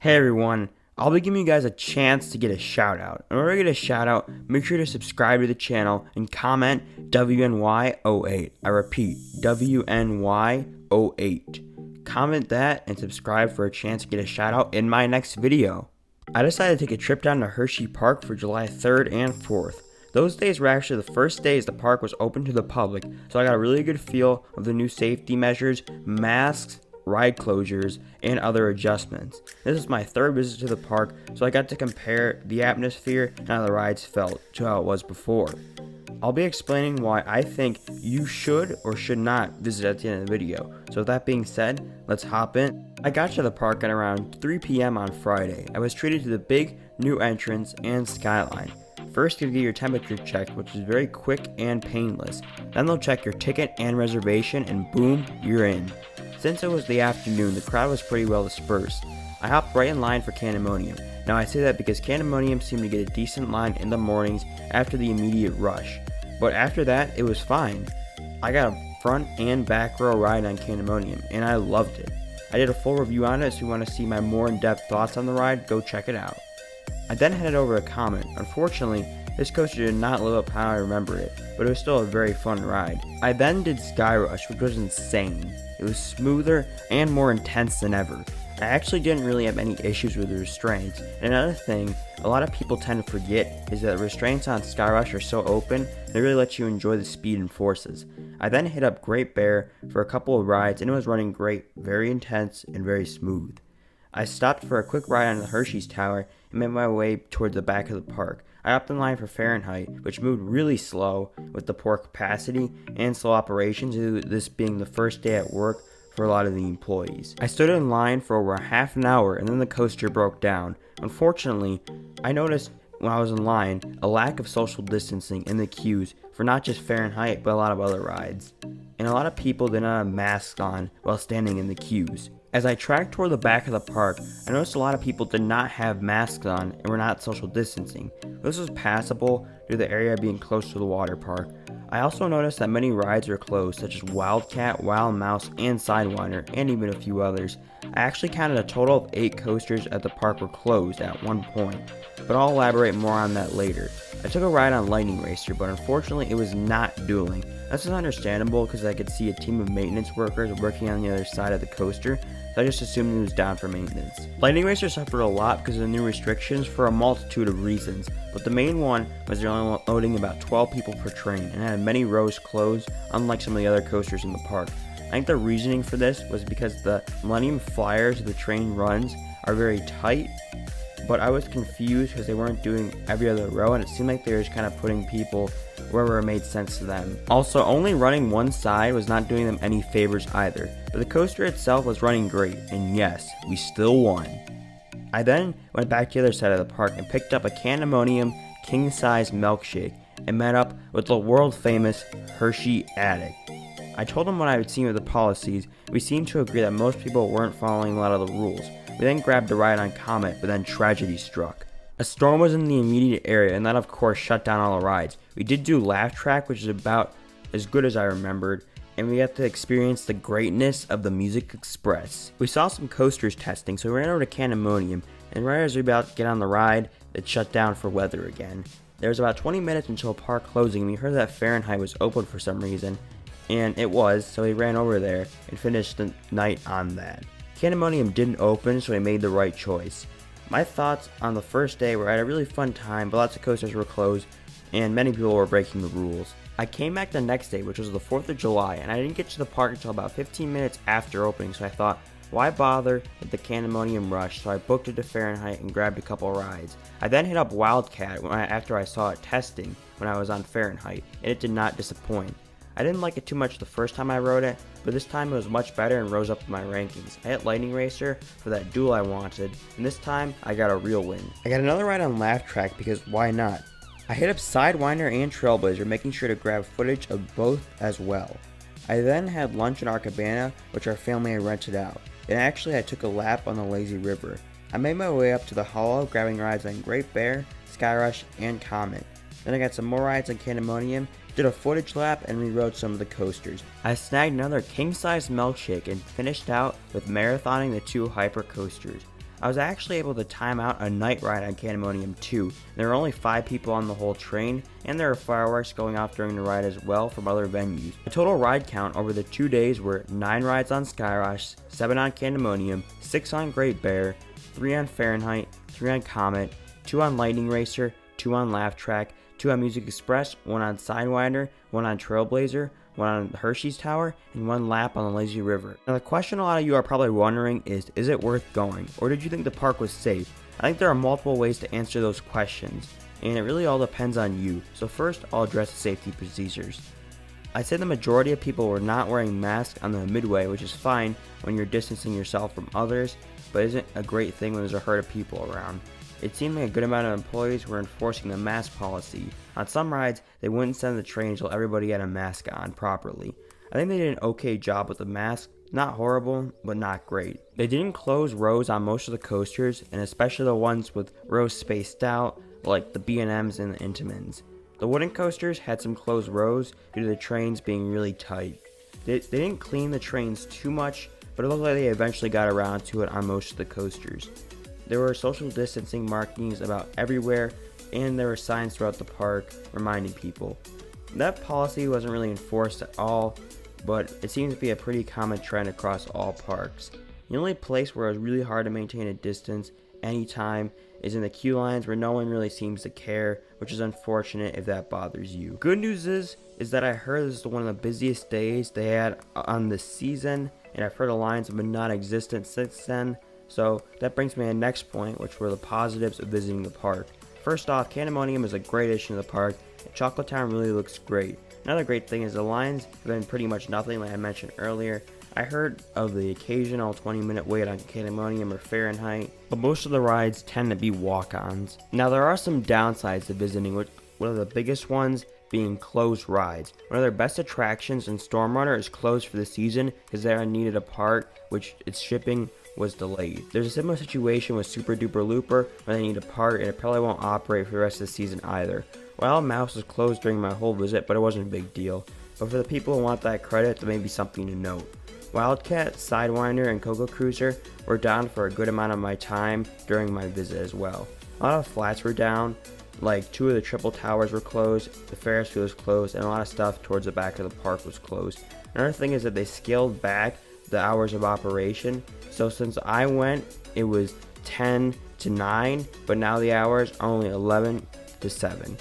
Hey everyone, I'll be giving you guys a chance to get a shout out. In order to get a shout out, make sure to subscribe to the channel and comment WNY08. I repeat, WNY08. Comment that and subscribe for a chance to get a shout out in my next video. I decided to take a trip down to Hersheypark for July 3rd and 4th. Those days were actually the first days the park was open to the public, so I got a really good feel of the new safety measures, masks, ride closures, and other adjustments. This is my third visit to the park, so I got to compare the atmosphere and how the rides felt to how it was before. I'll be explaining why I think you should or should not visit at the end of the video. So with that being said, let's hop in. I got to the park at around 3 p.m. on Friday. I was treated to the big new entrance and skyline. First, you get your temperature checked, which is very quick and painless. Then they'll check your ticket and reservation, and boom, you're in. Since it was the afternoon, the crowd was pretty well dispersed. I hopped right in line for Pandemonium. Now I say that because Pandemonium seemed to get a decent line in the mornings after the immediate rush. But after that, it was fine. I got a front and back row ride on Pandemonium, and I loved it. I did a full review on it, so if you want to see my more in-depth thoughts on the ride, go check it out. I then headed over to Comet. Unfortunately, this coaster did not live up how I remember it, but it was still a very fun ride. I then did Skyrush, which was insane. It was smoother and more intense than ever. I actually didn't really have any issues with the restraints. And another thing a lot of people tend to forget is that the restraints on Skyrush are so open, they really let you enjoy the speed and forces. I then hit up Great Bear for a couple of rides, and it was running great, very intense, and very smooth. I stopped for a quick ride on the Hershey's Tower and made my way toward the back of the park. I hopped in line for Fahrenheit, which moved really slow with the poor capacity and slow operations due to this being the first day at work for a lot of the employees. I stood in line for over half an hour and then the coaster broke down. Unfortunately, I noticed when I was in line a lack of social distancing in the queues for not just Fahrenheit but a lot of other rides. And a lot of people did not have masks on while standing in the queues. As I tracked toward the back of the park, I noticed a lot of people did not have masks on and were not social distancing. This was passable due to the area being close to the water park. I also noticed that many rides were closed, such as Wildcat, Wild Mouse, and Sidewinder, and even a few others. I actually counted a total of 8 coasters at the park were closed at one point, but I'll elaborate more on that later. I took a ride on Lightning Racer, but unfortunately it was not dueling. This is understandable because I could see a team of maintenance workers working on the other side of the coaster, so I just assumed it was down for maintenance. Lightning Racer suffered a lot because of the new restrictions for a multitude of reasons, but the main one was they're only loading about 12 people per train and had many rows closed, unlike some of the other coasters in the park. I think the reasoning for this was because the Millennium Flyers the train runs are very tight, but I was confused because they weren't doing every other row and it seemed like they were just kind of putting people wherever it made sense to them. Also, only running one side was not doing them any favors either, but the coaster itself was running great, and yes, we still won. I then went back to the other side of the park and picked up a Pandemonium king-size milkshake and met up with the world-famous Hershey addict. I told him what I had seen with the policies. We seemed to agree that most people weren't following a lot of the rules. We then grabbed a ride on Comet, but then tragedy struck. A storm was in the immediate area, and that of course shut down all the rides. We did do Laugh Track, which is about as good as I remembered, and we got to experience the greatness of the Music Express. We saw some coasters testing, so we ran over to Pandemonium, and right as we were about to get on the ride, it shut down for weather again. There was about 20 minutes until park closing, and we heard that Fahrenheit was open for some reason, and it was, so we ran over there and finished the night on that. Pandemonium didn't open, so we made the right choice. My thoughts on the first day were I had a really fun time, but lots of coasters were closed, and many people were breaking the rules. I came back the next day, which was the 4th of July, and I didn't get to the park until about 15 minutes after opening, so I thought, why bother with the Pandemonium rush? So I booked it to Fahrenheit and grabbed a couple rides. I then hit up Wildcat after I saw it testing when I was on Fahrenheit, and it did not disappoint. I didn't like it too much the first time I rode it, but this time it was much better and rose up in my rankings. I hit Lightning Racer for that duel I wanted, and this time I got a real win. I got another ride on Laugh Track because why not? I hit up Sidewinder and Trailblazer, making sure to grab footage of both as well. I then had lunch at our cabana, which our family had rented out, and actually I took a lap on the lazy river. I made my way up to the Hollow, grabbing rides on Great Bear, Skyrush, and Comet. Then I got some more rides on Pandemonium, did a footage lap, and rerode some of the coasters. I snagged another king-size milkshake and finished out with marathoning the 2 hyper coasters. I was actually able to time out a night ride on Pandemonium 2. There were only 5 people on the whole train, and there were fireworks going off during the ride as well from other venues. The total ride count over the 2 days were 9 rides on Skyrush, 7 on Pandemonium, 6 on Great Bear, 3 on Fahrenheit, 3 on Comet, 2 on Lightning Racer, 2 on Laugh Track, 2 on Music Express, 1 on Sidewinder, 1 on Trailblazer, 1 on Hershey's Tower, and 1 lap on the Lazy River. Now the question a lot of you are probably wondering is it worth going? Or did you think the park was safe? I think there are multiple ways to answer those questions, and it really all depends on you. So first, I'll address the safety procedures. I'd say the majority of people were not wearing masks on the midway, which is fine when you're distancing yourself from others, but isn't a great thing when there's a herd of people around. It seemed like a good amount of employees were enforcing the mask policy. On some rides, they wouldn't send the train until everybody had a mask on properly. I think they did an okay job with the mask, not horrible, but not great. They didn't close rows on most of the coasters, and especially the ones with rows spaced out, like the B&Ms and the Intamins. The wooden coasters had some closed rows due to the trains being really tight. They didn't clean the trains too much, but it looked like they eventually got around to it on most of the coasters. There were social distancing markings about everywhere, and there were signs throughout the park reminding people. That policy wasn't really enforced at all, but it seems to be a pretty common trend across all parks. The only place where it was really hard to maintain a distance anytime is in the queue lines where no one really seems to care, which is unfortunate if that bothers you. Good news is that I heard this is one of the busiest days they had on this season, and I've heard the lines have been non-existent since then. So that brings me to the next point, which were the positives of visiting the park. First off, Pandemonium is a great addition to the park, and Chocolate Town really looks great. Another great thing is the lines have been pretty much nothing like I mentioned earlier. I heard of the occasional 20-minute wait on Pandemonium or Fahrenheit, but most of the rides tend to be walk-ons. Now there are some downsides to visiting, one of the biggest ones being closed rides. One of their best attractions in Storm Runner is closed for the season because they needed a part, which its shipping was delayed. There's a similar situation with Super Duper Looper where they need a part and it probably won't operate for the rest of the season either. Wild Mouse was closed during my whole visit, but it wasn't a big deal. But for the people who want that credit, there may be something to note. Wildcat, Sidewinder, and Coco Cruiser were down for a good amount of my time during my visit as well. A lot of flats were down, like 2 of the triple towers were closed, the Ferris wheel was closed, and a lot of stuff towards the back of the park was closed. Another thing is that they scaled back the hours of operation. So since I went, it was 10 to 9, but now the hours are only 11 to 7.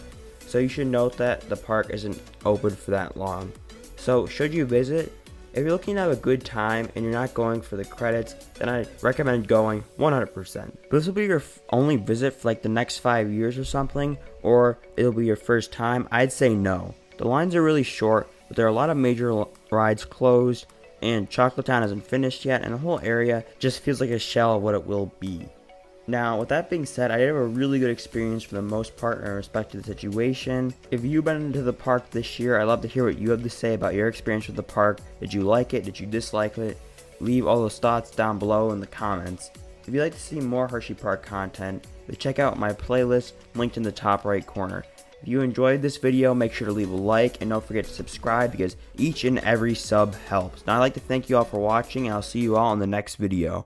So you should note that the park isn't open for that long. So should you visit? If you're looking to have a good time and you're not going for the credits, then I recommend going 100%. But this will be your only visit for like the next 5 years or something, or it'll be your first time, I'd say no. The lines are really short, but there are a lot of major rides closed, and Chocolate Town isn't finished yet, and the whole area just feels like a shell of what it will be. Now, with that being said, I did have a really good experience for the most part in respect to the situation. If you've been into the park this year, I'd love to hear what you have to say about your experience with the park. Did you like it? Did you dislike it? Leave all those thoughts down below in the comments. If you'd like to see more Hersheypark content, then check out my playlist linked in the top right corner. If you enjoyed this video, make sure to leave a like and don't forget to subscribe because each and every sub helps. Now I'd like to thank you all for watching and I'll see you all in the next video.